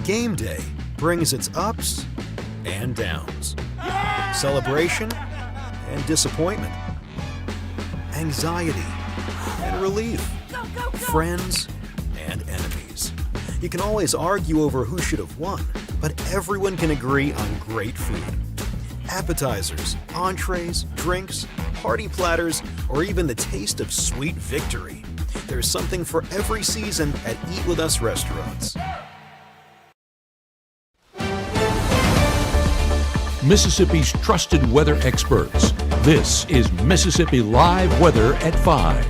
Game day brings its ups and downs. Celebration and disappointment. Anxiety and relief. Friends and enemies. You can always argue over who should have won, but everyone can agree on great food. Appetizers, entrees, drinks, party platters, or even the taste of sweet victory. There's something for every season at Eat With Us restaurants. Mississippi's trusted weather experts. This is Mississippi Live Weather at 5.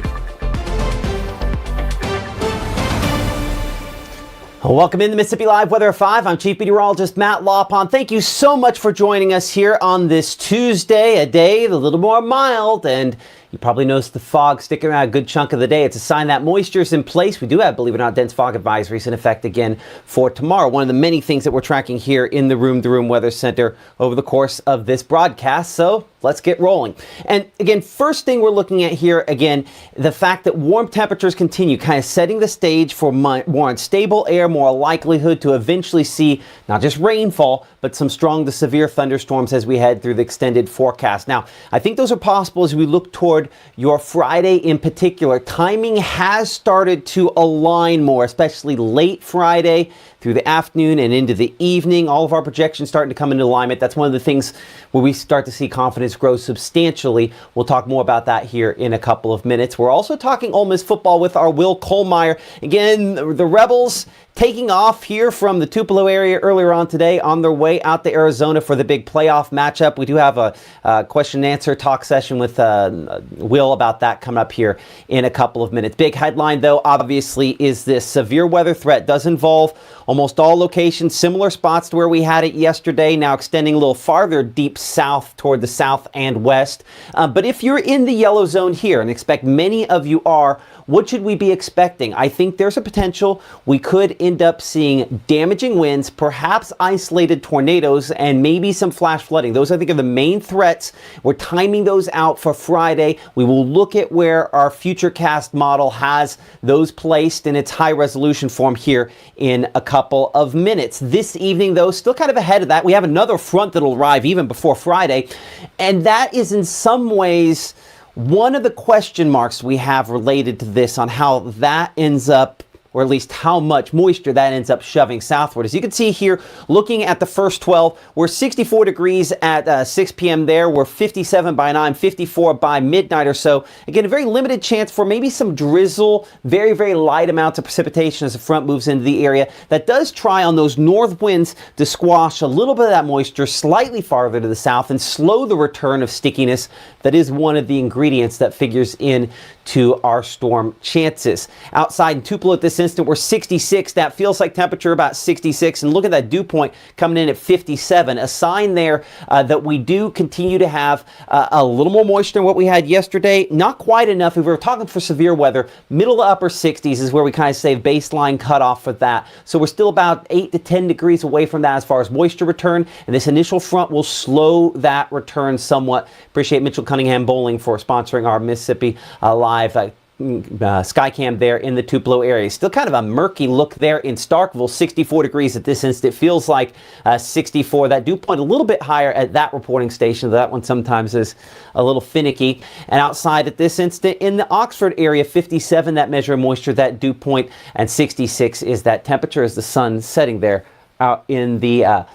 Welcome in to Mississippi Live Weather at 5. I'm Chief Meteorologist Matt Lawpon. Thank you so much for joining us here on this Tuesday, a day a little more mild, and you probably noticed the fog sticking around a good chunk of the day. It's a sign that moisture is in place. We do have, believe it or not, dense fog advisories in effect again for tomorrow. One of the many things that we're tracking here in the Room to Room Weather Center over the course of this broadcast. So let's get rolling. And again, first thing we're looking at here, again, the fact that warm temperatures continue, kind of setting the stage for more unstable air, more likelihood to eventually see not just rainfall, but some strong to severe thunderstorms as we head through the extended forecast. Now, I think those are possible as we look toward your Friday in particular. Timing has started to align more, especially late Friday through the afternoon and into the evening. All of our projections starting to come into alignment. That's one of the things where we start to see confidence grow substantially. We'll talk more about that here in a couple of minutes. We're also talking Ole Miss football with our Will Kohlmeyer. Again, the Rebels taking off here from the Tupelo area earlier on today on their way out to Arizona for the big playoff matchup. We do have a question and answer talk session with Will about that coming up here in a couple of minutes. Big headline, though, obviously, is this severe weather threat. Does involve almost all locations, similar spots to where we had it yesterday, now extending a little farther deep south toward the south and west. But if you're in the yellow zone here, and expect many of you are, what should we be expecting? I think there's a potential we could end up seeing damaging winds, perhaps isolated tornadoes, and maybe some flash flooding. Those, I think, are the main threats. We're timing those out for Friday. We will look at where our Futurecast model has those placed in its high resolution form here in a couple of minutes. This evening, though, still kind of ahead of that. We have another front that'll arrive even before Friday, and that is in some ways one of the question marks we have related to this on how that ends up, or at least how much moisture that ends up shoving southward. As you can see here, looking at the first 12, we're 64 degrees at 6 p.m. there. We're 57 by 9, 54 by midnight or so. Again, a very limited chance for maybe some drizzle, very, very light amounts of precipitation as the front moves into the area. That does try on those north winds to squash a little bit of that moisture slightly farther to the south and slow the return of stickiness. That is one of the ingredients that figures in to our storm chances. Outside in Tupelo at this instant, we're 66. That feels like temperature about 66. And look at that dew point coming in at 57. A sign there that we do continue to have a little more moisture than what we had yesterday. Not quite enough. If we were talking for severe weather, middle to upper 60s is where we kind of say baseline cutoff for that. So we're still about 8 to 10 degrees away from that as far as moisture return. And this initial front will slow that return somewhat. Appreciate Mitchell Cunningham Bowling for sponsoring our Mississippi Live Skycam there in the Tupelo area. Still kind of a murky look there in Starkville, 64 degrees at this instant. Feels like 64. That dew point a little bit higher at that reporting station. That one sometimes is a little finicky. And outside at this instant in the Oxford area, 57, that measure of moisture, that dew point, and 66 is that temperature as the sun setting there out in the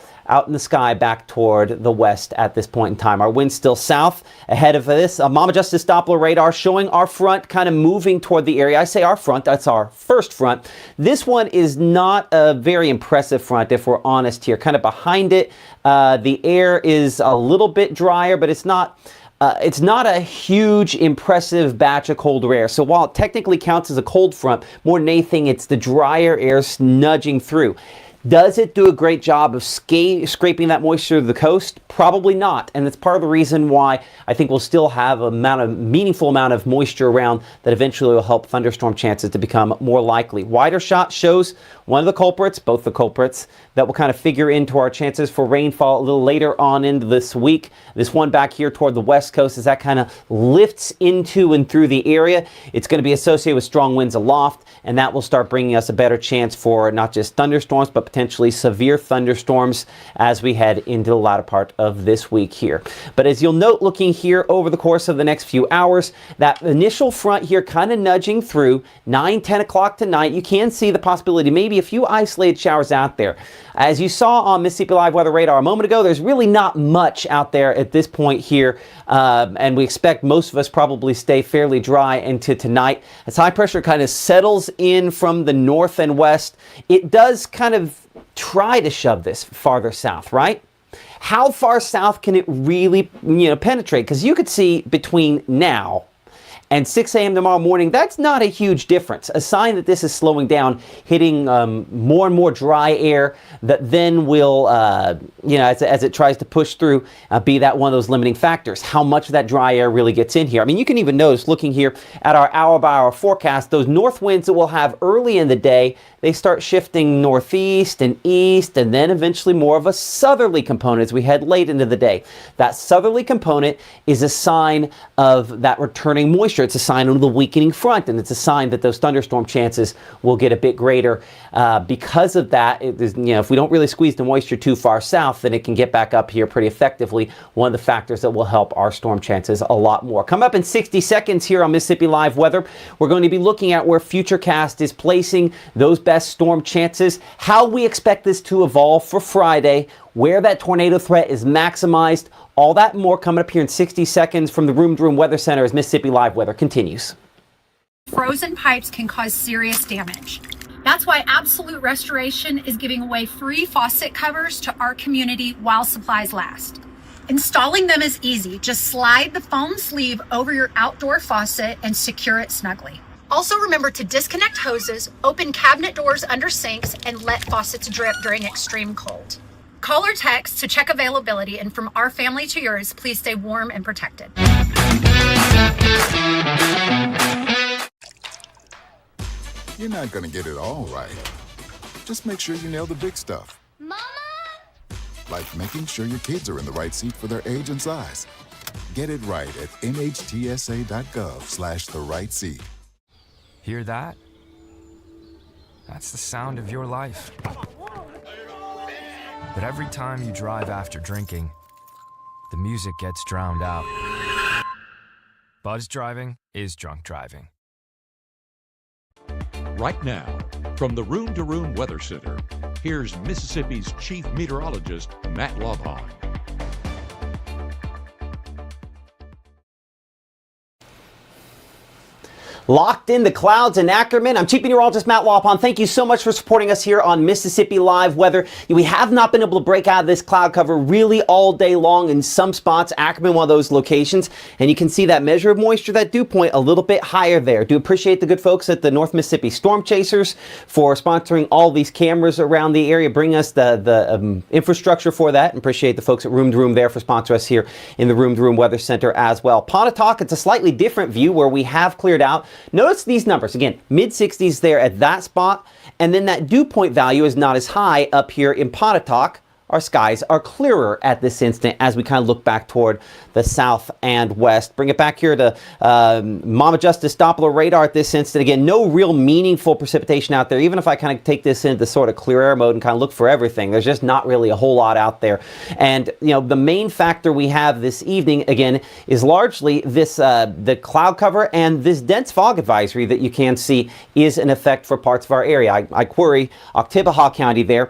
sky back toward the west at this point in time. Our wind's still south. Ahead of this, a Mama Justice Doppler radar showing our front kind of moving toward the area. I say our front, that's our first front. This one is not a very impressive front, if we're honest here. Kind of behind it, the air is a little bit drier, but it's not a huge, impressive batch of colder air. So while it technically counts as a cold front, more than anything, it's the drier air nudging through. Does it do a great job of scraping that moisture to the coast? Probably not. And that's part of the reason why I think we'll still have a meaningful amount of moisture around that eventually will help thunderstorm chances to become more likely. Wider shot shows one of the culprits, both the culprits, that will kind of figure into our chances for rainfall a little later on into this week. This one back here toward the west coast, as that kind of lifts into and through the area, it's going to be associated with strong winds aloft, and that will start bringing us a better chance for not just thunderstorms, but potentially severe thunderstorms as we head into the latter part of this week here. But as you'll note, looking here over the course of the next few hours, that initial front here kind of nudging through 9-10 o'clock tonight. You can see the possibility maybe a few isolated showers out there. As you saw on Mississippi Live Weather Radar a moment ago, there's really not much out there at this point here, and we expect most of us probably stay fairly dry into tonight. As high pressure kind of settles in from the north and west, it does kind of try to shove this farther south, right? How far south can it really, penetrate? Because you could see between now and 6 a.m. tomorrow morning, that's not a huge difference. A sign that this is slowing down, hitting more and more dry air that then will, as it tries to push through, be that one of those limiting factors. How much of that dry air really gets in here? I mean, you can even notice, looking here at our hour-by-hour forecast, those north winds that we'll have early in the day, they start shifting northeast and east, and then eventually more of a southerly component as we head late into the day. That southerly component is a sign of that returning moisture. It's a sign of the weakening front, and it's a sign that those thunderstorm chances will get a bit greater. Because of that, if we don't really squeeze the moisture too far south, then it can get back up here pretty effectively. One of the factors that will help our storm chances a lot more. Come up in 60 seconds here on Mississippi Live Weather. We're going to be looking at where Futurecast is placing those best storm chances, how we expect this to evolve for Friday, where that tornado threat is maximized, all that and more coming up here in 60 seconds from the Room to Room Weather Center as Mississippi Live Weather continues. Frozen pipes can cause serious damage. That's why Absolute Restoration is giving away free faucet covers to our community while supplies last. Installing them is easy. Just slide the foam sleeve over your outdoor faucet and secure it snugly. Also remember to disconnect hoses, open cabinet doors under sinks, and let faucets drip during extreme cold. Call or text to check availability, and from our family to yours, please stay warm and protected. You're not gonna get it all right. Just make sure you nail the big stuff. Mama! Like making sure your kids are in the right seat for their age and size. Get it right at nhtsa.gov/the right seat. Hear that? That's the sound of your life. But every time you drive after drinking, the music gets drowned out. Buzz driving is drunk driving. Right now, from the Room to Room Weather Center, here's Mississippi's Chief Meteorologist, Matt Lobhon. Locked in the clouds in Ackerman. I'm Chief Meteorologist Matt Lopon. Thank you so much for supporting us here on Mississippi Live Weather. We have not been able to break out of this cloud cover really all day long in some spots. Ackerman, one of those locations. And you can see that measure of moisture, that dew point, a little bit higher there. Do appreciate the good folks at the North Mississippi Storm Chasers for sponsoring all these cameras around the area, bring us the infrastructure for that. And appreciate the folks at Room to Room there for sponsoring us here in the Room to Room Weather Center as well. Pontotoc, it's a slightly different view where we have cleared out. Notice these numbers, again, mid-60s there at that spot, and then that dew point value is not as high up here in Pontotoc. Our skies are clearer at this instant as we kind of look back toward the south and west. Bring it back here to Mama Justice Doppler radar at this instant. Again, no real meaningful precipitation out there. Even if I kind of take this into sort of clear air mode and kind of look for everything, there's just not really a whole lot out there. And, you know, the main factor we have this evening, again, is largely this, the cloud cover and this dense fog advisory that you can see is in effect for parts of our area. I query Oktibbeha County there.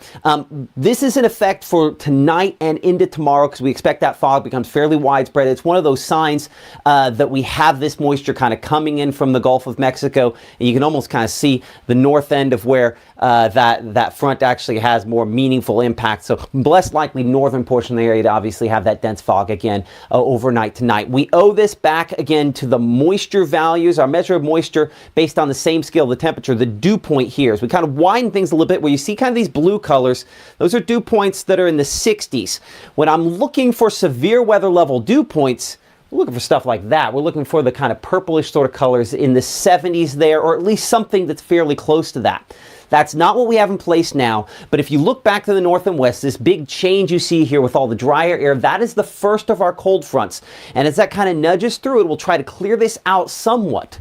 This is in effect for tonight and into tomorrow because we expect that fog becomes fairly widespread. It's one of those signs that we have this moisture kind of coming in from the Gulf of Mexico, and you can almost kind of see the north end of where that front actually has more meaningful impact. So less likely northern portion of the area to obviously have that dense fog again overnight tonight. We owe this back again to the moisture values, our measure of moisture based on the same scale of the temperature, the dew point here. As we kind of widen things a little bit where you see kind of these blue colors, those are dew points that are in the 60s. When I'm looking for severe weather level dew points, we're looking for stuff like that. We're looking for the kind of purplish sort of colors in the 70s there, or at least something that's fairly close to that. That's not what we have in place now. But if you look back to the north and west, this big change you see here with all the drier air, that is the first of our cold fronts. And as that kind of nudges through, it will try to clear this out somewhat.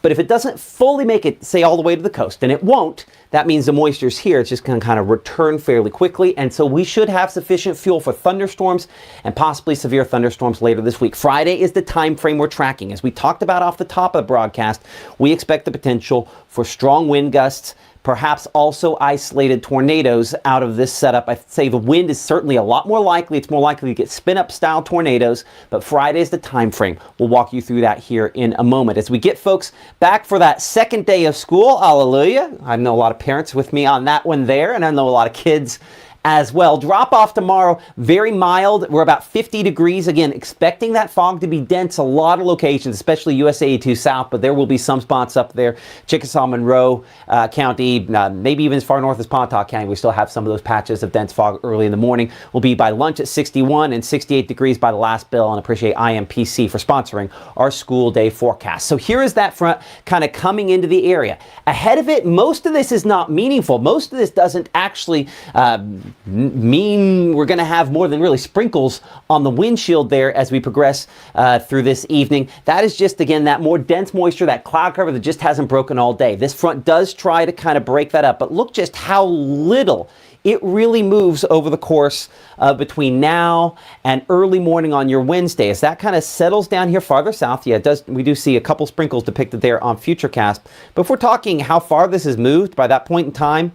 But if it doesn't fully make it, say, all the way to the coast, and it won't, that means the moisture's here. It's just going to kind of return fairly quickly. And so we should have sufficient fuel for thunderstorms and possibly severe thunderstorms later this week. Friday is the time frame we're tracking. As we talked about off the top of the broadcast, we expect the potential for strong wind gusts, perhaps also isolated tornadoes out of this setup. I'd say the wind is certainly a lot more likely. It's more likely to get spin-up style tornadoes, but Friday is the time frame. We'll walk you through that here in a moment. As we get folks back for that second day of school, hallelujah. I know a lot of parents with me on that one there, and I know a lot of kids as well. Drop off tomorrow, very mild. We're about 50 degrees. Again, expecting that fog to be dense a lot of locations, especially US 82 South, but there will be some spots up there. Chickasaw, Monroe County, maybe even as far north as Pontotoc County. We still have some of those patches of dense fog early in the morning. We'll be by lunch at 61 and 68 degrees by the last bell, and appreciate IMPC for sponsoring our school day forecast. So here is that front kind of coming into the area. Ahead of it, most of this is not meaningful. Most of this doesn't actually mean we're going to have more than really sprinkles on the windshield there as we progress through this evening. That is just, again, that more dense moisture, that cloud cover that just hasn't broken all day. This front does try to kind of break that up, but look just how little it really moves over the course between now and early morning on your Wednesday. As that kind of settles down here farther south, yeah, it does. We do see a couple sprinkles depicted there on Futurecast. But if we're talking how far this has moved by that point in time,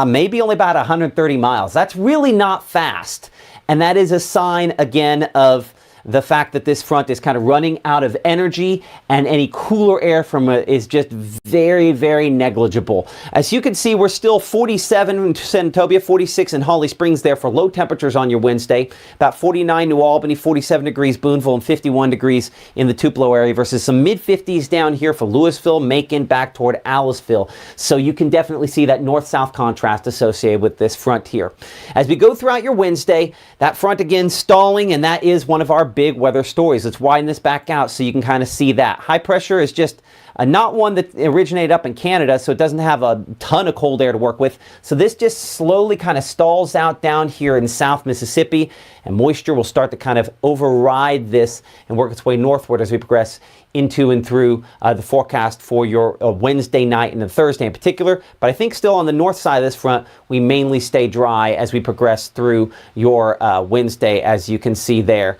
maybe only about 130 miles. That's really not fast. And that is a sign, again, of the fact that this front is kind of running out of energy, and any cooler air from it is just very, very negligible. As you can see, we're still 47 in Senatobia, 46 in Holly Springs there for low temperatures on your Wednesday. About 49 New Albany, 47 degrees Boonville, and 51 degrees in the Tupelo area versus some mid-50s down here for Louisville, Macon, back toward Aliceville. So you can definitely see that north-south contrast associated with this front here. As we go throughout your Wednesday, that front again stalling, and that is one of our big weather stories. Let's widen this back out so you can kind of see that. High pressure is just not one that originated up in Canada, so it doesn't have a ton of cold air to work with. So this just slowly kind of stalls out down here in South Mississippi, and moisture will start to kind of override this and work its way northward as we progress into and through the forecast for your Wednesday night and the Thursday in particular. But I think still on the north side of this front, we mainly stay dry as we progress through your Wednesday, as you can see there.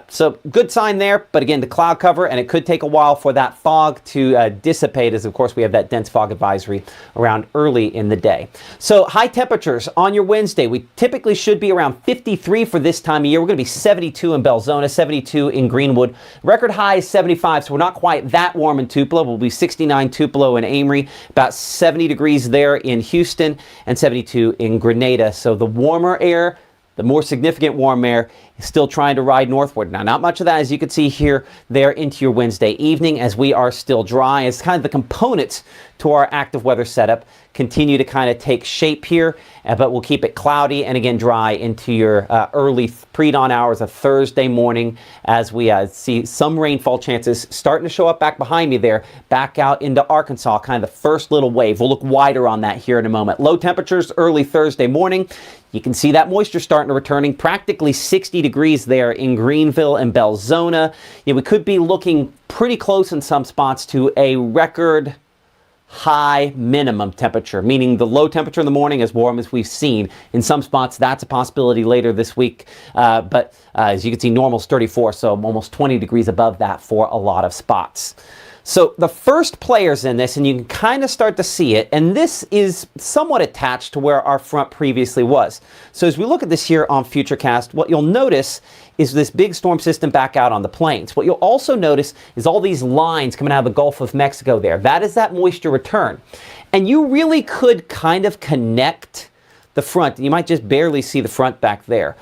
So good sign there, but again, the cloud cover, and it could take a while for that fog to dissipate, as of course we have that dense fog advisory around early in the day. So high temperatures on your Wednesday, we typically should be around 53 for this time of year. We're going to be 72 in Belzona, 72 in Greenwood. Record high is 75, so we're not quite that warm in Tupelo. We'll be 69 Tupelo and Amory, about 70 degrees there in Houston, and 72 in Grenada. So the warmer air, the more significant warm air, is still trying to ride northward. Now, not much of that, as you can see here, there into your Wednesday evening, as we are still dry, as kind of the components to our active weather setup continue to kind of take shape here, but we'll keep it cloudy and again dry into your early pre-dawn hours of Thursday morning, as we see some rainfall chances starting to show up back behind me there, back out into Arkansas, kind of the first little wave. We'll look wider on that here in a moment. Low temperatures early Thursday morning. You can see that moisture starting to returning, practically 60 degrees there in Greenville and Belzona. Yeah, we could be looking pretty close in some spots to a record high minimum temperature, meaning the low temperature in the morning as warm as we've seen. In some spots, that's a possibility later this week. But as you can see, normal's 34, so almost 20 degrees above that for a lot of spots. So the first players in this, and you can kind of start to see it, and this is somewhat attached to where our front previously was. So as we look at this here on Futurecast, what you'll notice is this big storm system back out on the plains. What you'll also notice is all these lines coming out of the Gulf of Mexico there. That is that moisture return. And you really could kind of connect the front. You might just barely see the front back there.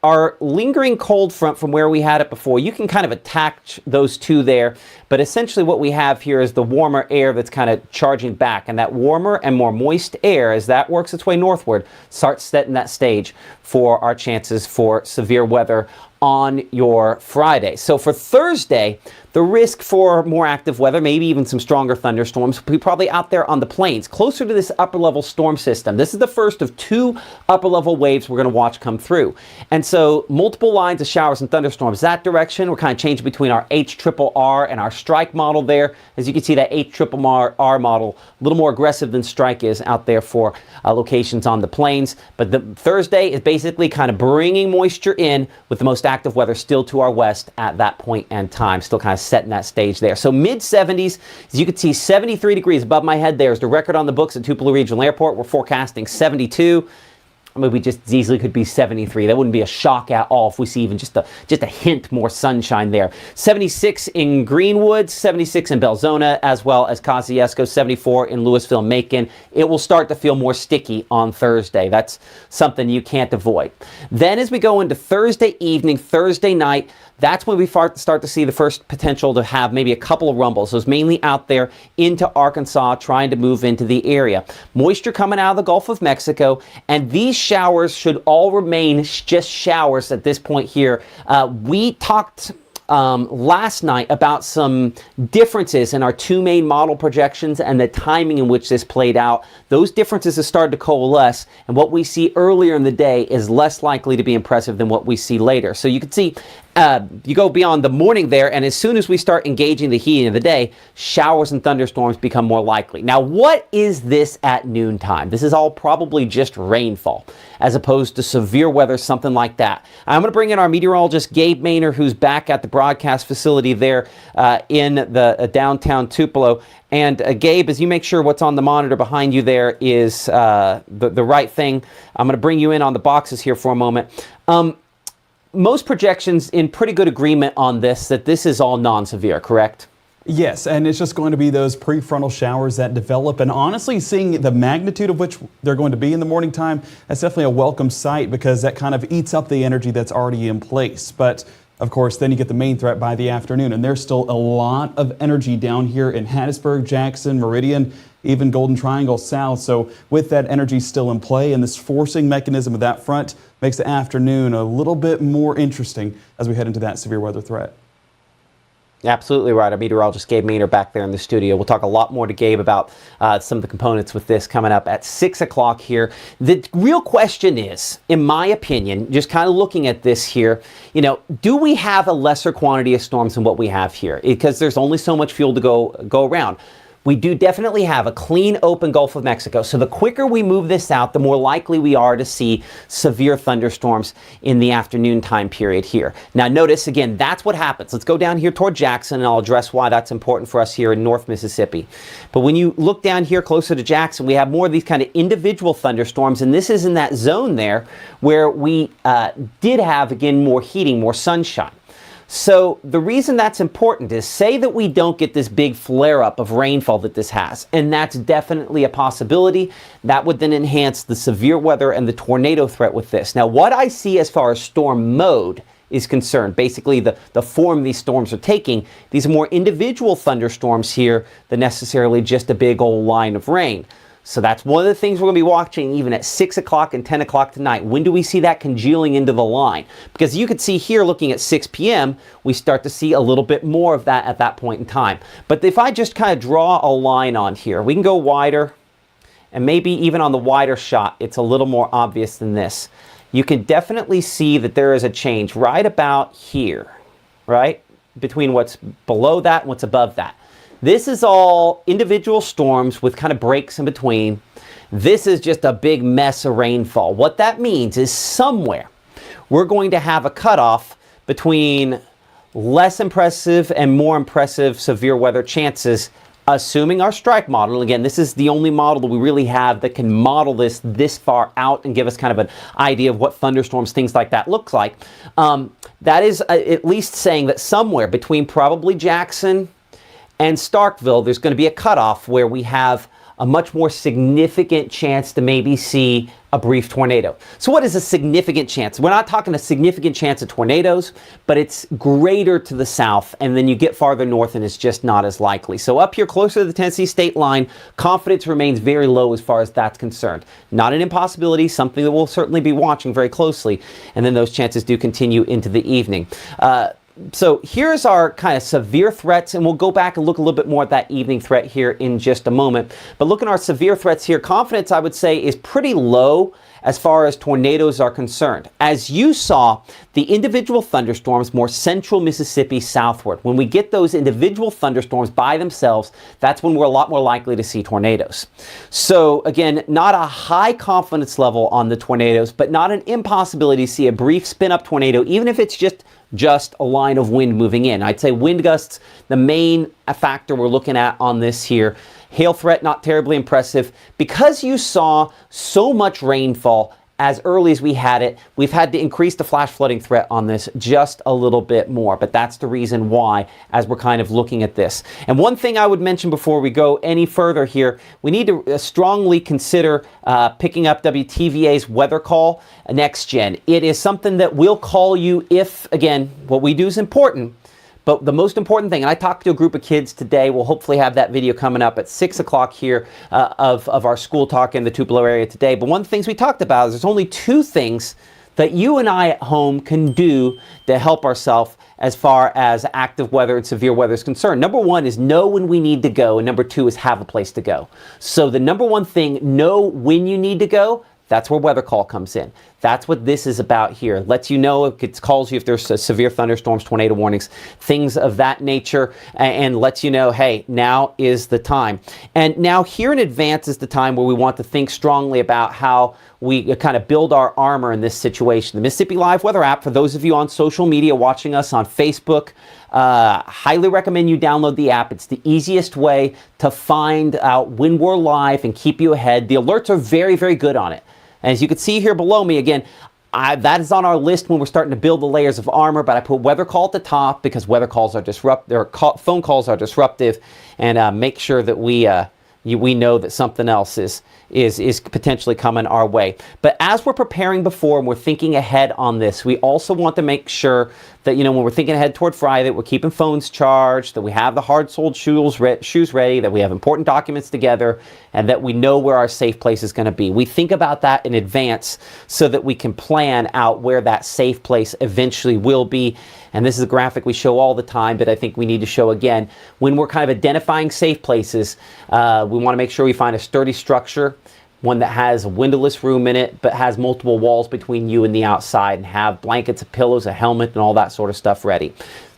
Our lingering cold front from where we had it before, you can kind of attach those two there, but essentially what we have here is the warmer air that's kind of charging back, and that warmer and more moist air, as that works its way northward, starts setting that stage for our chances for severe weather on your Friday. So for Thursday, the risk for more active weather, maybe even some stronger thunderstorms, will be probably out there on the plains, closer to this upper level storm system. This is the first of 2 upper level waves we're going to watch come through. And so multiple lines of showers and thunderstorms that direction. We're kind of changing between our HRRR and our strike model there. As you can see, that HRRR model, a little more aggressive than strike is out there for locations on the plains. But the Thursday is basically kind of bringing moisture in with the most active weather still to our west at that point and time, still kind of setting that stage there. So mid 70s, as you can see, 73 degrees above my head there is the record on the books at Tupelo Regional Airport. We're forecasting 72. I mean, we just easily could be 73. That wouldn't be a shock at all if we see even just a hint more sunshine there. 76 in Greenwood, 76 in Belzona, as well as Kosciuszko, 74 in Louisville, Macon. It will start to feel more sticky on Thursday. That's something you can't avoid. Then as we go into Thursday evening, Thursday night, that's when we start to see the first potential to have maybe a couple of rumbles. So it's mainly out there into Arkansas, trying to move into the area. Moisture coming out of the Gulf of Mexico, and these showers should all remain just showers at this point here. We talked last night about some differences in our 2 main model projections and the timing in which this played out. Those differences have started to coalesce, and what we see earlier in the day is less likely to be impressive than what we see later. So you can see you go beyond the morning there, and as soon as we start engaging the heat of the day, showers and thunderstorms become more likely. Now, what is this at noontime? This is all probably just rainfall, as opposed to severe weather, something like that. I'm going to bring in our meteorologist, Gabe Maynor, who's back at the broadcast facility there in the downtown Tupelo. And Gabe, as you make sure what's on the monitor behind you there is the right thing, I'm going to bring you in on the boxes here for a moment. Most projections in pretty good agreement on this, that this is all non-severe, correct? Yes, and it's just going to be those prefrontal showers that develop, and honestly, seeing the magnitude of which they're going to be in the morning time, that's definitely a welcome sight, because that kind of eats up the energy that's already in place. But of course, then you get the main threat by the afternoon, and there's still a lot of energy down here in Hattiesburg, Jackson, Meridian, even Golden Triangle South. So with that energy still in play, and this forcing mechanism of that front makes the afternoon a little bit more interesting as we head into that severe weather threat. Absolutely right. Our meteorologist Gabe Maynor back there in the studio. We'll talk a lot more to Gabe about some of the components with this coming up at 6 o'clock here. The real question is, in my opinion, just kind of looking at this here, do we have a lesser quantity of storms than what we have here? Because there's only so much fuel to go around. We do definitely have a clean, open Gulf of Mexico. So the quicker we move this out, the more likely we are to see severe thunderstorms in the afternoon time period here. Now notice, again, that's what happens. Let's go down here toward Jackson, and I'll address why that's important for us here in North Mississippi. But when you look down here closer to Jackson, we have more of these kind of individual thunderstorms, and this is in that zone there where we did have, again, more heating, more sunshine. So the reason that's important is, say that we don't get this big flare-up of rainfall that this has, and that's definitely a possibility. That would then enhance the severe weather and the tornado threat with this. Now, what I see as far as storm mode is concerned, basically the form these storms are taking, these are more individual thunderstorms here than necessarily just a big old line of rain. So that's one of the things we're going to be watching even at 6 o'clock and 10 o'clock tonight. When do we see that congealing into the line? Because you could see here, looking at 6 p.m., we start to see a little bit more of that at that point in time. But if I just kind of draw a line on here, we can go wider, and maybe even on the wider shot, it's a little more obvious than this. You can definitely see that there is a change right about here, right? Between what's below that and what's above that. This is all individual storms with kind of breaks in between. This is just a big mess of rainfall. What that means is somewhere we're going to have a cutoff between less impressive and more impressive severe weather chances, assuming our strike model. Again, this is the only model that we really have that can model this far out and give us kind of an idea of what thunderstorms, things like that looks like. That is at least saying that somewhere between probably Jackson and Starkville, there's going to be a cutoff where we have a much more significant chance to maybe see a brief tornado. So what is a significant chance? We're not talking a significant chance of tornadoes, but it's greater to the south, and then you get farther north and it's just not as likely. So up here closer to the Tennessee state line, confidence remains very low as far as that's concerned. Not an impossibility, something that we'll certainly be watching very closely, and then those chances do continue into the evening. So here's our kind of severe threats, and we'll go back and look a little bit more at that evening threat here in just a moment. But looking at our severe threats here, confidence, I would say, is pretty low as far as tornadoes are concerned. As you saw, the individual thunderstorms more central Mississippi southward. When we get those individual thunderstorms by themselves, that's when we're a lot more likely to see tornadoes. So again, not a high confidence level on the tornadoes, but not an impossibility to see a brief spin-up tornado, even if it's just a line of wind moving in. I'd say wind gusts, the main factor we're looking at on this here. Hail threat, not terribly impressive. Because you saw so much rainfall as early as we had it, we've had to increase the flash flooding threat on this just a little bit more. But that's the reason why, as we're kind of looking at this. And one thing I would mention before we go any further here, we need to strongly consider picking up WTVA's weather call, Next Gen. It is something that will call you if, again, what we do is important. But the most important thing, and I talked to a group of kids today, we'll hopefully have that video coming up at 6 o'clock here of our school talk in the Tupelo area today. But one of the things we talked about is there's only two things that you and I at home can do to help ourselves as far as active weather and severe weather is concerned. Number one is know when we need to go, and number two is have a place to go. So the number one thing, know when you need to go. That's where weather call comes in. That's what this is about here. Lets you know, it calls you if there's severe thunderstorms, tornado warnings, things of that nature, and lets you know, hey, now is the time. And now here in advance is the time where we want to think strongly about how we kind of build our armor in this situation. The Mississippi Live Weather app, for those of you on social media watching us on Facebook, highly recommend you download the app. It's the easiest way to find out when we're live and keep you ahead. The alerts are very, very good on it. As you can see here below me, again, that is on our list when we're starting to build the layers of armor, but I put weather call at the top because weather calls are phone calls are disruptive, and make sure that we know that something else is potentially coming our way. But as we're preparing before and we're thinking ahead on this, we also want to make sure that, when we're thinking ahead toward Friday, that we're keeping phones charged, that we have the hard-soled shoes ready, that we have important documents together, and that we know where our safe place is going to be. We think about that in advance so that we can plan out where that safe place eventually will be. And this is a graphic we show all the time, but I think we need to show again. When we're kind of identifying safe places, we want to make sure we find a sturdy structure, one that has a windowless room in it, but has multiple walls between you and the outside, and have blankets, pillows, a helmet, and all that sort of stuff ready.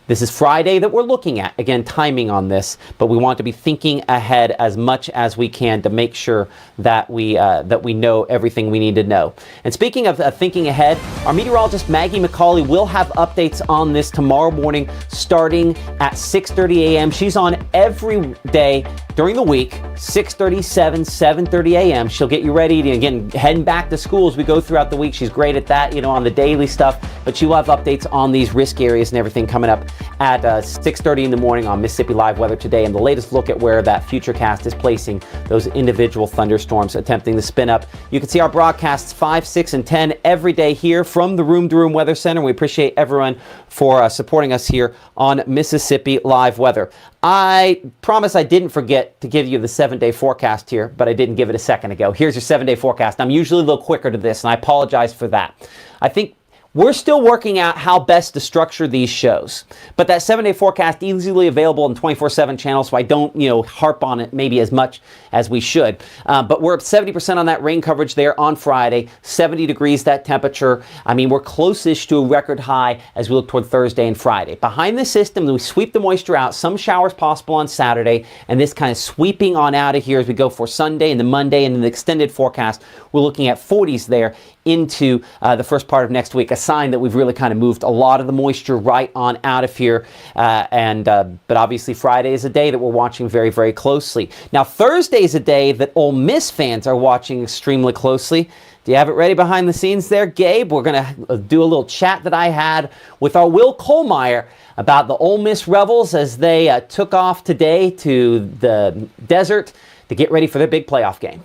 This is Friday that we're looking at. Again, timing on this, but we want to be thinking ahead as much as we can to make sure that we know everything we need to know. And speaking of thinking ahead, our meteorologist Maggie McCauley will have updates on this tomorrow morning starting at 6:30 a.m. She's on every day during the week, 6:30, 7:30 a.m. She'll get you ready to, again, heading back to school as we go throughout the week. She's great at that, on the daily stuff, but she will have updates on these risk areas and everything coming up at 6:30 in the morning on Mississippi Live Weather Today, and the latest look at where that futurecast is placing those individual thunderstorms attempting to spin up. You can see our broadcasts 5, 6, and 10 every day here from the Room to Room Weather Center. We appreciate everyone for supporting us here on Mississippi Live Weather. I promise I didn't forget to give you the 7-day forecast here, but I didn't give it a second ago. Here's your 7-day forecast. I'm usually a little quicker to this, and I apologize for that. I think we're still working out how best to structure these shows, but that 7-day forecast easily available in 24/7 channels, so I don't, harp on it maybe as much as we should. But we're up 70% on that rain coverage there on Friday, 70 degrees that temperature. I mean, we're close-ish to a record high as we look toward Thursday and Friday. Behind the system, we sweep the moisture out, some showers possible on Saturday, and this kind of sweeping on out of here as we go for Sunday and the Monday, and in the extended forecast, we're looking at 40s there into the first part of next week, a sign that we've really kind of moved a lot of the moisture right on out of here. But obviously Friday is a day that we're watching very, very closely. Now Thursday is a day that Ole Miss fans are watching extremely closely. Do you have it ready behind the scenes there, Gabe? We're going to do a little chat that I had with our Will Kohlmeyer about the Ole Miss Rebels as they took off today to the desert to get ready for their big playoff game.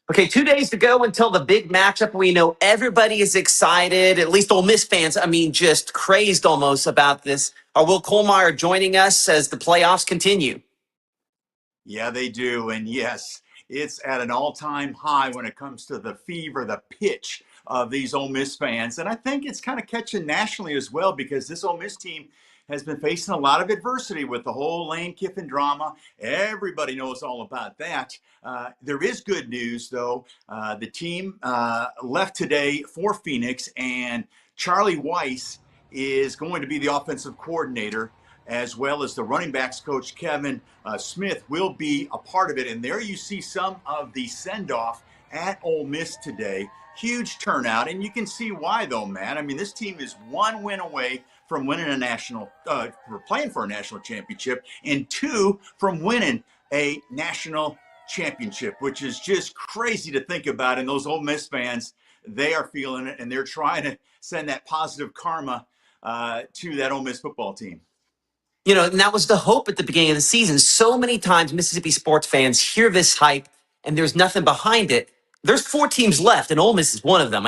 Okay, 2 days to go until the big matchup. We know everybody is excited, at least Ole Miss fans, just crazed almost about this. Will Kollmeyer joining us as the playoffs continue? Yeah, they do. And yes, it's at an all-time high when it comes to the fever, the pitch of these Ole Miss fans. And I think it's kind of catching nationally as well, because this Ole Miss team has been facing a lot of adversity with the whole Lane Kiffin drama. Everybody knows all about that. There is good news, though. The team left today for Phoenix, and Charlie Weiss is going to be the offensive coordinator, as well as the running backs coach Kevin Smith will be a part of it. And there you see some of the send-off at Ole Miss today. Huge turnout, and you can see why, though, Matt. This team is one win away from winning a national, playing for a national championship, and 2 from winning a national championship, which is just crazy to think about. And those Ole Miss fans, they are feeling it, and they're trying to send that positive karma to that Ole Miss football team. And that was the hope at the beginning of the season. So many times Mississippi sports fans hear this hype and there's nothing behind it. There's 4 teams left, and Ole Miss is one of them.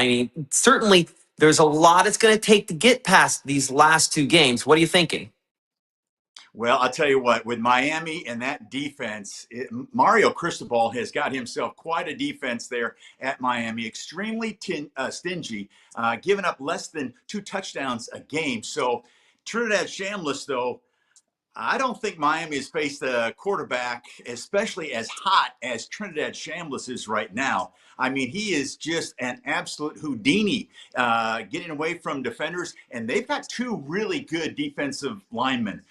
Certainly there's a lot it's going to take to get past these last 2 games. What are you thinking? Well, I'll tell you what, with Miami and that defense, Mario Cristobal has got himself quite a defense there at Miami, extremely stingy, giving up less than 2 touchdowns a game. So Trinidad Shambliss, though, I don't think Miami has faced a quarterback, especially as hot as Trinidad Shambliss is right now. He is just an absolute Houdini, getting away from defenders. And they've got 2 really good defensive linemen,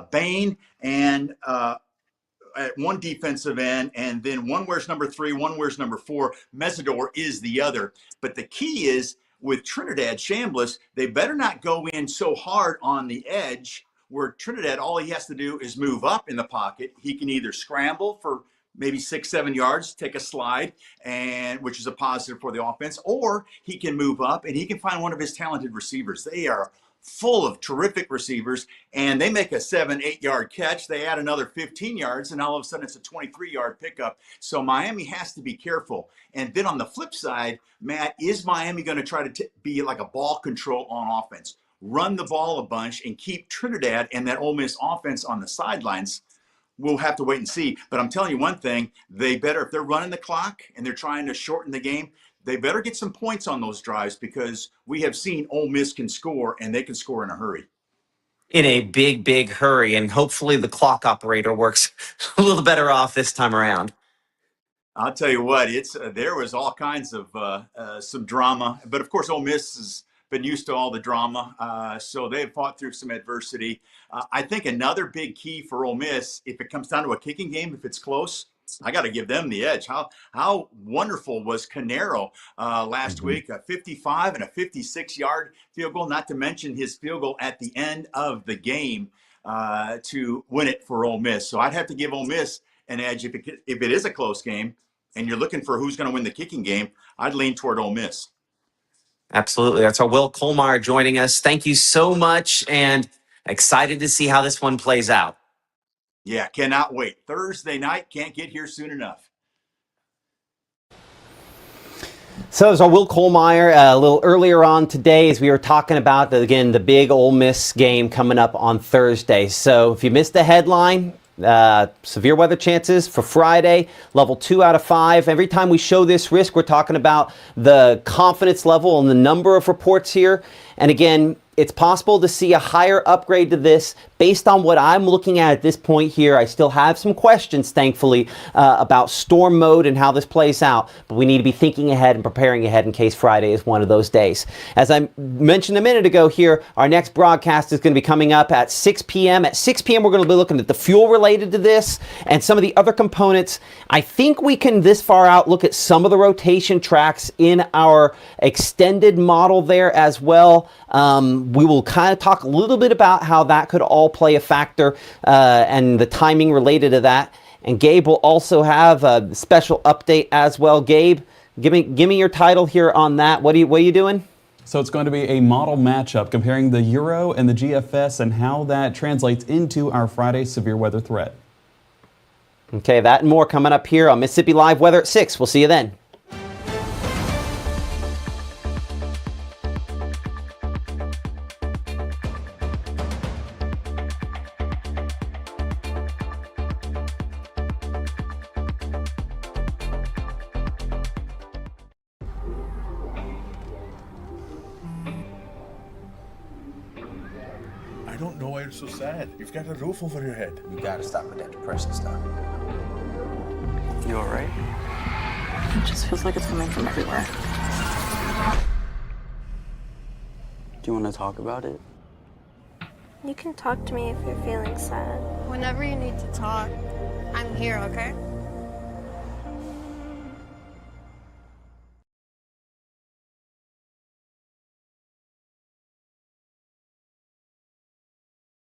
Bain and at one defensive end, and then one wears number 3, one wears number 4. Mesidor is the other. But the key is with Trinidad Shambliss, they better not go in so hard on the edge, where Trinidad, all he has to do is move up in the pocket. He can either scramble for maybe 6-7 yards, take a slide, and which is a positive for the offense, or he can move up and he can find one of his talented receivers. They are full of terrific receivers, and they make a 7-8 yard catch. They add another 15 yards, and all of a sudden it's a 23-yard pickup. So Miami has to be careful. And then on the flip side, Matt, is Miami going to try to be like a ball control on offense? Run the ball a bunch and keep Trinidad and that Ole Miss offense on the sidelines? We'll have to wait and see. But I'm telling you one thing, they better, if they're running the clock and they're trying to shorten the game, they better get some points on those drives, because we have seen Ole Miss can score, and they can score in a hurry. In a big, big hurry, and hopefully the clock operator works a little better off this time around. I'll tell you what, there was all kinds of some drama. But, of course, Ole Miss has been used to all the drama, so they've fought through some adversity. I think another big key for Ole Miss, if it comes down to a kicking game, if it's close, I got to give them the edge. How wonderful was Canero last week? A 55 and a 56-yard field goal, not to mention his field goal at the end of the game to win it for Ole Miss. So I'd have to give Ole Miss an edge. If it is a close game and you're looking for who's going to win the kicking game, I'd lean toward Ole Miss. Absolutely. That's our Will Kollmeyer joining us. Thank you so much, and excited to see how this one plays out. Yeah, cannot wait. Thursday night, can't get here soon enough. So there's our Will Kollmeyer a little earlier on today, as we were talking about, again, the big Ole Miss game coming up on Thursday. So if you missed the headline, severe weather chances for Friday, level 2 out of 5. Every time we show this risk, we're talking about the confidence level and the number of reports here. And again, it's possible to see a higher upgrade to this based on what I'm looking at this point here. I still have some questions, thankfully, about storm mode and how this plays out, but we need to be thinking ahead and preparing ahead in case Friday is one of those days. As I mentioned a minute ago here, our next broadcast is going to be coming up at 6 p.m. At 6 p.m., we're going to be looking at the fuel related to this and some of the other components. I think we can, this far out, look at some of the rotation tracks in our extended model there as well. We will kind of talk a little bit about how that could all play a factor and the timing related to that. And Gabe will also have a special update as well. Gabe, give me your title here on that. What are you doing? So it's going to be a model matchup comparing the Euro and the GFS and how that translates into our Friday severe weather threat. Okay, that and more coming up here on Mississippi Live Weather at 6. We'll see you then. I don't know why you're so sad. You've got a roof over your head. You gotta stop with that depression stuff. You alright? It just feels like it's coming from everywhere. Do you want to talk about it? You can talk to me if you're feeling sad. Whenever you need to talk, I'm here, okay?